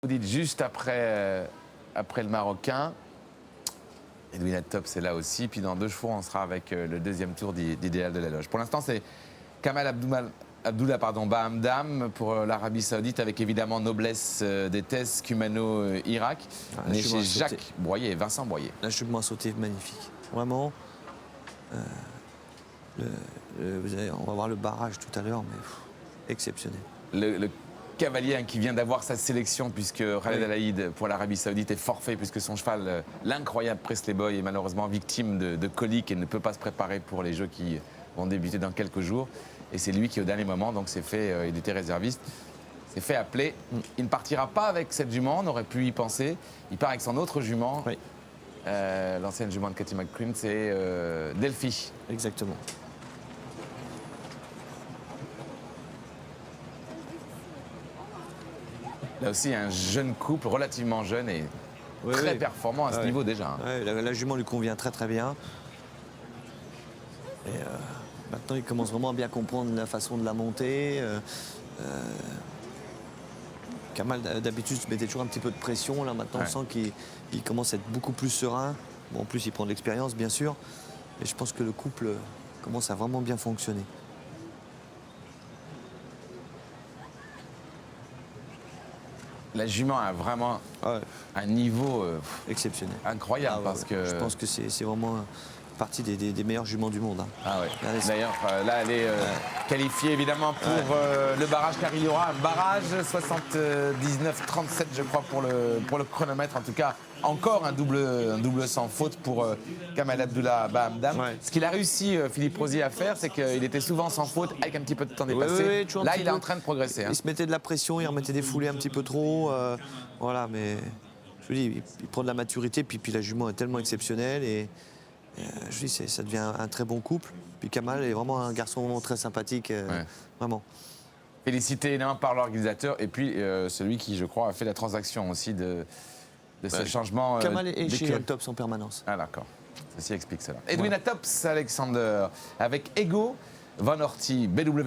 Vous dites juste après le Marocain. Edwina Tops est là aussi. Puis dans 2 jours, on sera avec le 2e tour d'Idéal de la Loge. Pour l'instant, c'est Kamal Abdullah Bahamdam pour l'Arabie Saoudite, avec évidemment Noblesse des Tesses, Kumano Irak, né chez Jacques Boyer et Vincent Boyer. L'achèvement à sauter magnifique. Vraiment. On va voir le barrage tout à l'heure, mais exceptionnel. Le cavalier qui vient d'avoir sa sélection, puisque Khaled El Haïd pour l'Arabie Saoudite est forfait, puisque son cheval, l'incroyable Presley Boy, est malheureusement victime de coliques et ne peut pas se préparer pour les Jeux qui vont débuter dans quelques jours. Et c'est lui qui, au dernier moment, donc s'est fait, il était réserviste, s'est fait appeler. Il ne partira pas avec cette jument, on aurait pu y penser. Il part avec son autre jument, l'ancienne jument de Cathy McQueen, c'est Delphi. Exactement. Là aussi, un jeune couple, relativement jeune et très performant à ce niveau déjà. La jument lui convient très très bien. Et maintenant, il commence vraiment à bien comprendre la façon de la monter. Kamal, d'habitude, se mettait toujours un petit peu de pression. Là, maintenant, on sent qu'il commence à être beaucoup plus serein. Bon, en plus, il prend de l'expérience, bien sûr. Mais je pense que le couple commence à vraiment bien fonctionner. La jument a vraiment un niveau exceptionnel, incroyable, parce que je pense que c'est vraiment partie des meilleures juments du monde. D'ailleurs, là, elle est qualifiée évidemment pour le barrage, car il y aura un barrage 79-37, je crois, pour le chronomètre. En tout cas, encore un double sans faute pour Kamal Abdullah Bahamdam. Ce qu'il a réussi, Philippe Rosier, à faire, c'est qu'il était souvent sans faute, avec un petit peu de temps dépassé. Là, il est en train de progresser. Il se mettait de la pression, il remettait des foulées un petit peu trop. Voilà, mais je vous dis, il prend de la maturité, puis la jument est tellement exceptionnelle. Et je dis, ça devient un très bon couple. Puis Kamal est vraiment un garçon vraiment très sympathique, vraiment. Félicité énormément par l'organisateur, et puis celui qui, je crois, a fait la transaction aussi de ce changement. Kamal est chez Tops en permanence. Ah d'accord, ceci explique cela. Edwina Tops, Alexander, avec Ego, Van Horty, BW.